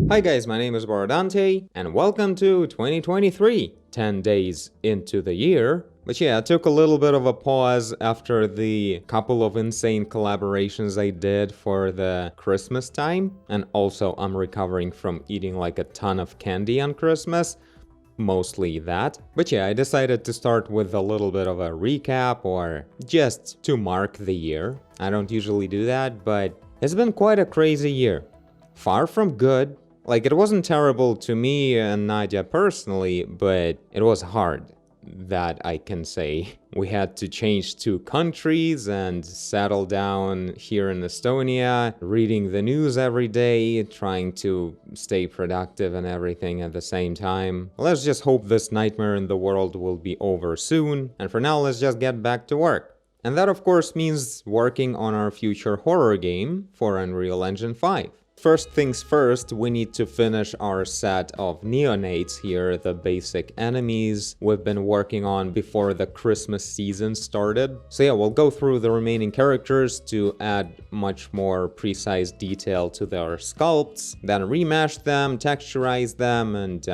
Hi guys, my name is Borodante, and welcome to 2023, 10 days into the year. But yeah, I took a little bit of a pause after the couple of insane collaborations I did for the Christmas time, and also I'm recovering from eating like a ton of candy on Christmas. Mostly that. But yeah, I decided to start with a little bit of a recap or just to mark the year. I don't usually do that, but it's been quite a crazy year. Far from good. Like, it wasn't terrible to me and Nadia personally, but it was hard. That I can say. We had to change 2 countries and settle down here in Estonia, reading the news every day, trying to stay productive and everything at the same time. Let's just hope this nightmare in the world will be over soon, and for now let's just get back to work. And that of course means working on our future horror game for Unreal Engine 5. First things first, we need to finish our set of neonates here, the basic enemies we've been working on before the Christmas season started. So yeah, we'll go through the remaining characters to add much more precise detail to their sculpts, then remesh them, texturize them, and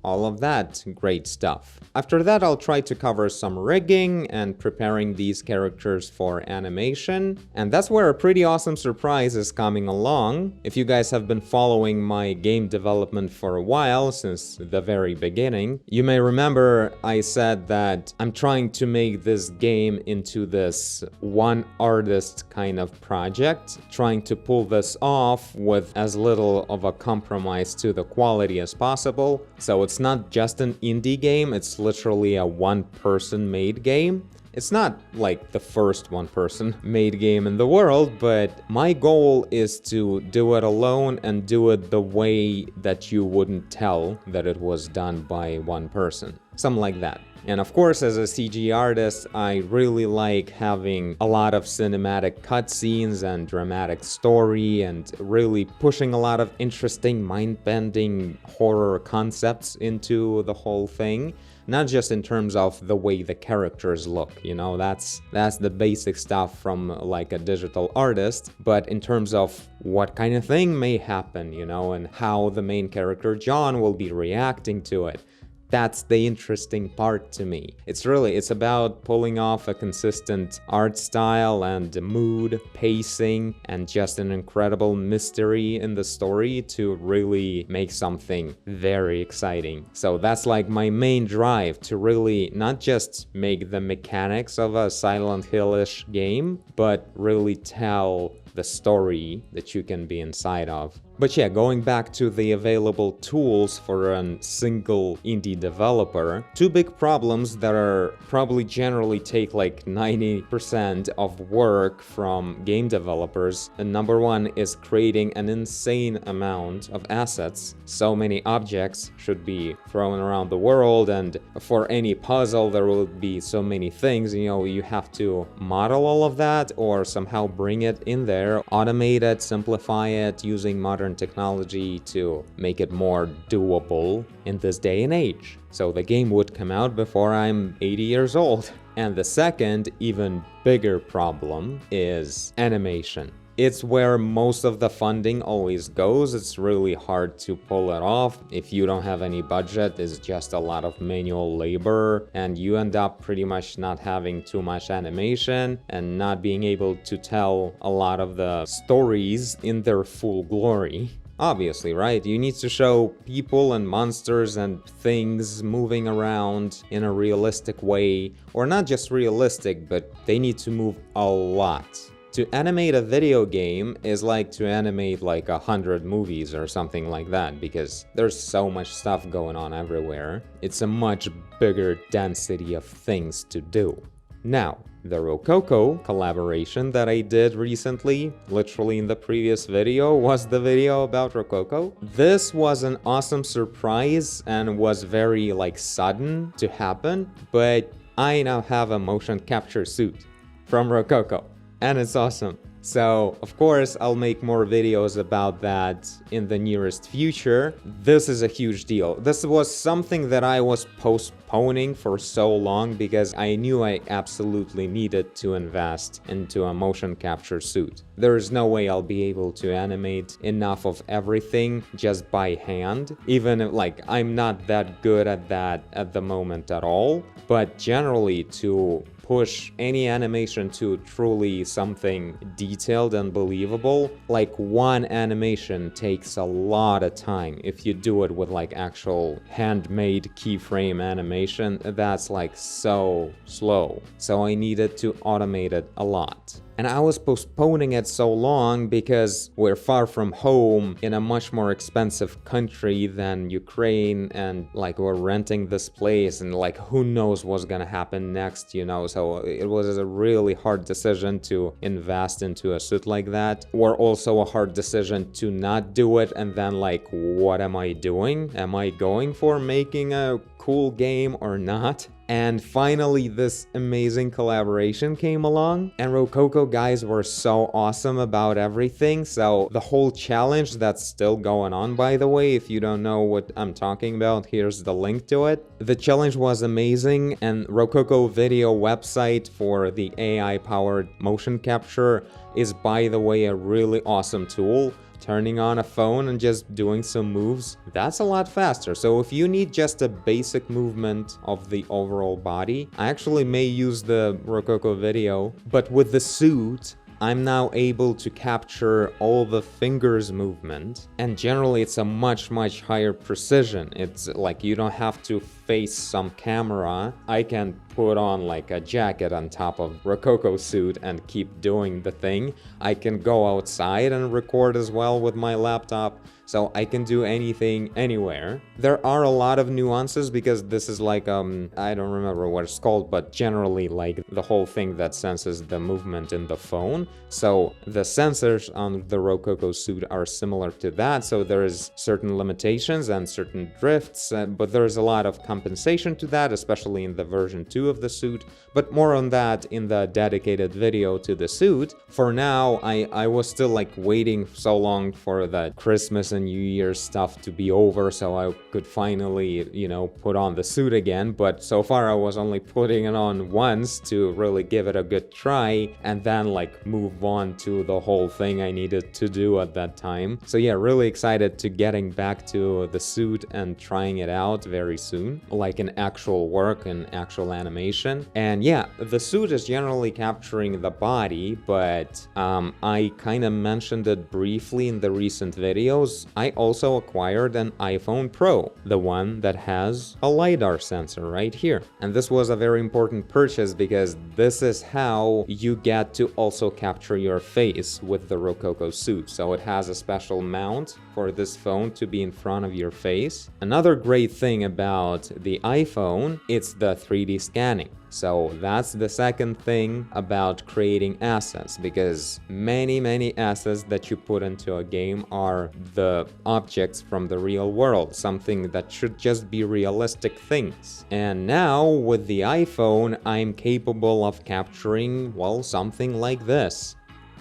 all of that great stuff. After that, I'll try to cover some rigging and preparing these characters for animation. And that's where a pretty awesome surprise is coming along. If you guys have been following my game development for a while, since the very beginning, you may remember I said that I'm trying to make this game into this one artist kind of project, trying to pull this off with as little of a compromise to the quality as possible. So it's not just an indie game, it's literally a one-person made game. It's not like the first one-person made game in the world, but my goal is to do it alone and do it the way that you wouldn't tell that it was done by one person. Something like that. And of course, as a CG artist, I really like having a lot of cinematic cutscenes and dramatic story and really pushing a lot of interesting mind-bending horror concepts into the whole thing. Not just in terms of the way the characters look, you know, that's the basic stuff from like a digital artist, but in terms of what kind of thing may happen, you know, and how the main character John will be reacting to it. That's the interesting part to me. It's about pulling off a consistent art style and mood, pacing, and just an incredible mystery in the story to really make something very exciting. So that's like my main drive, to really not just make the mechanics of a Silent Hill-ish game, but really tell the story that you can be inside of. But yeah, going back to the available tools for a single indie developer, 2 big problems that are probably generally take like 90% of work from game developers. And number 1 is creating an insane amount of assets. So many objects should be thrown around the world, and for any puzzle there will be so many things, you know, you have to model all of that or somehow bring it in there, automate it, simplify it using modern technology to make it more doable in this day and age. So the game would come out before I'm 80 years old. And the second, even bigger problem is animation. It's where most of the funding always goes. It's really hard to pull it off. If you don't have any budget, it's just a lot of manual labor, and you end up pretty much not having too much animation and not being able to tell a lot of the stories in their full glory. Obviously, right? You need to show people and monsters and things moving around in a realistic way, or not just realistic, but they need to move a lot. To animate a video game is like to animate like 100 movies or something like that, because there's so much stuff going on everywhere. It's a much bigger density of things to do. Now, the Rococo collaboration that I did recently, literally in the previous video, was the video about Rococo. This was an awesome surprise and was very like sudden to happen, but I now have a motion capture suit from Rococo. And it's awesome. So, of course, I'll make more videos about that in the nearest future. This is a huge deal. This was something that I was postponing for so long because I knew I absolutely needed to invest into a motion capture suit. There is no way I'll be able to animate enough of everything just by hand, even if, like, I'm not that good at that at the moment at all. But generally, to push any animation to truly something detailed and believable, like one animation takes a lot of time. If you do it with like actual handmade keyframe animation, that's like so slow. So I needed to automate it a lot. And I was postponing it so long because we're far from home in a much more expensive country than Ukraine, and like we're renting this place and like who knows what's gonna happen next, you know. So it was a really hard decision to invest into a suit like that, or also a hard decision to not do it and then like, what am I doing? Am I going for making a cool game or not? And finally, this amazing collaboration came along, and Rococo guys were so awesome about everything. So the whole challenge that's still going on, by the way, if you don't know what I'm talking about, here's the link to it. The challenge was amazing, and Rococo video website for the AI-powered motion capture is, by the way, a really awesome tool. Turning on a phone and just doing some moves, that's a lot faster. So if you need just a basic movement of the overall body, I actually may use the Rococo video, but with the suit, I'm now able to capture all the fingers movement, and generally it's a much higher precision. It's like you don't have to face some camera. I can put on like a jacket on top of Rococo suit and keep doing the thing. I can go outside and record as well with my laptop. So I can do anything, anywhere. There are a lot of nuances because this is like, I don't remember what it's called, but generally like the whole thing that senses the movement in the phone. So the sensors on the Rococo suit are similar to that. So there is certain limitations and certain drifts, but there's a lot of compensation to that, especially in the version 2 of the suit. But more on that in the dedicated video to the suit. For now, I was still like waiting so long for the Christmas and New Year's stuff to be over so I could finally, you know, put on the suit again. But so far I was only putting it on once to really give it a good try and then like move on to the whole thing I needed to do at that time. So yeah, really excited to getting back to the suit and trying it out very soon, like in actual work and actual animation. And yeah, the suit is generally capturing the body, but I kind of mentioned it briefly in the recent videos. I also acquired an iPhone Pro, the one that has a LiDAR sensor right here. And this was a very important purchase because this is how you get to also capture your face with the Rococo suit. So it has a special mount for this phone to be in front of your face. Another great thing about the iPhone, it's the 3D scanning. So that's the second thing about creating assets, because many assets that you put into a game are the objects from the real world, something that should just be realistic things. And now with the iPhone, I'm capable of capturing, well, something like this.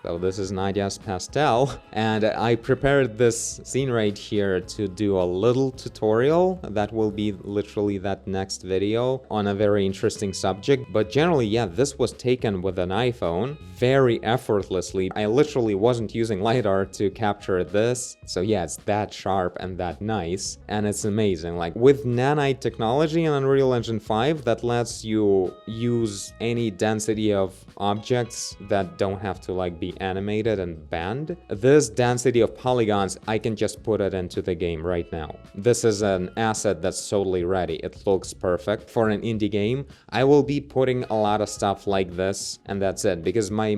So this is Nadia's pastel, and I prepared this scene right here to do a little tutorial that will be literally that next video on a very interesting subject. But generally, yeah, this was taken with an iPhone very effortlessly. I literally wasn't using LiDAR to capture this. So yeah, it's that sharp and that nice, and it's amazing. Like with nanite technology in Unreal Engine 5, that lets you use any density of objects that don't have to like be animated and banned. This density of polygons, I can just put it into the game right now. This is an asset that's totally ready. It looks perfect for an indie game. I will be putting a lot of stuff like this, and that's it, because my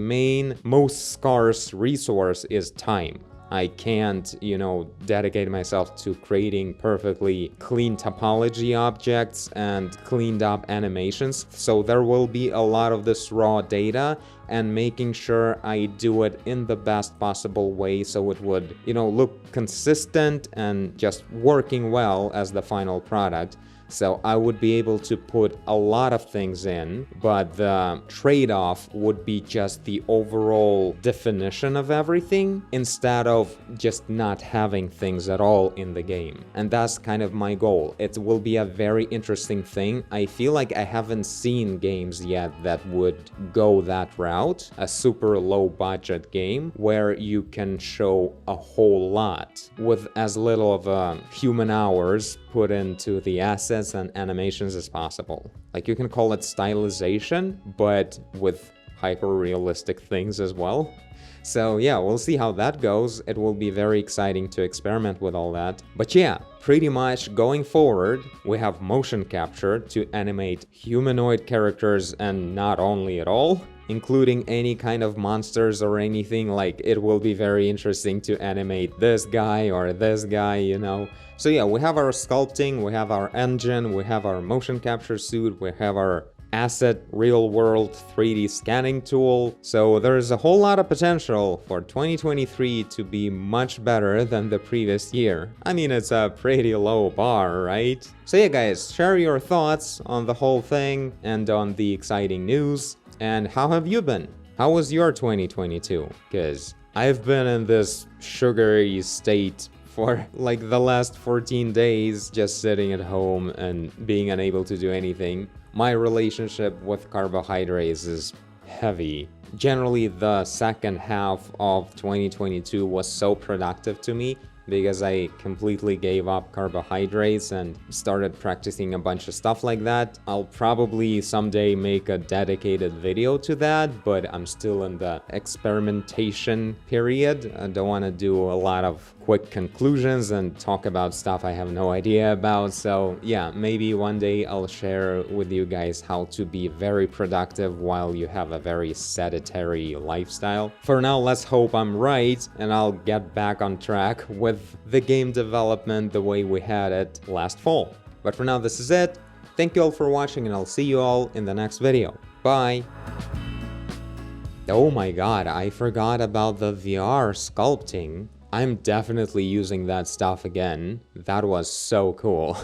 most scarce resource is time. I can't, you know, dedicate myself to creating perfectly clean topology objects and cleaned up animations. So there will be a lot of this raw data and making sure I do it in the best possible way so it would, you know, look consistent and just working well as the final product. So I would be able to put a lot of things in, but the trade-off would be just the overall definition of everything instead of just not having things at all in the game. And that's kind of my goal. It will be a very interesting thing. I feel like I haven't seen games yet that would go that route, a super low budget game where you can show a whole lot with as little of human hours put into the assets and animations as possible. Like, you can call it stylization, but with hyper-realistic things as well. So yeah, we'll see how that goes. It will be very exciting to experiment with all that. But yeah, pretty much going forward, we have motion capture to animate humanoid characters, and not only at all, including any kind of monsters or anything. Like, it will be very interesting to animate this guy or this guy, you know. So yeah, we have our sculpting, we have our engine, we have our motion capture suit, we have our asset real-world 3D scanning tool. So there's a whole lot of potential for 2023 to be much better than the previous year. I mean, it's a pretty low bar, right? So yeah, guys, share your thoughts on the whole thing and on the exciting news. And how have you been? How was your 2022? Because I've been in this sugary state for like the last 14 days, just sitting at home and being unable to do anything. My relationship with carbohydrates is heavy. Generally, the second half of 2022 was so productive to me because I completely gave up carbohydrates and started practicing a bunch of stuff like that. I'll probably someday make a dedicated video to that, but I'm still in the experimentation period. I don't want to do a lot of quick conclusions and talk about stuff I have no idea about. So yeah, maybe one day I'll share with you guys how to be very productive while you have a very sedentary lifestyle. For now, let's hope I'm right and I'll get back on track with the game development the way we had it last fall. But for now, this is it. Thank you all for watching, and I'll see you all in the next video. Bye! Oh my god, I forgot about the VR sculpting. I'm definitely using that stuff again. That was so cool.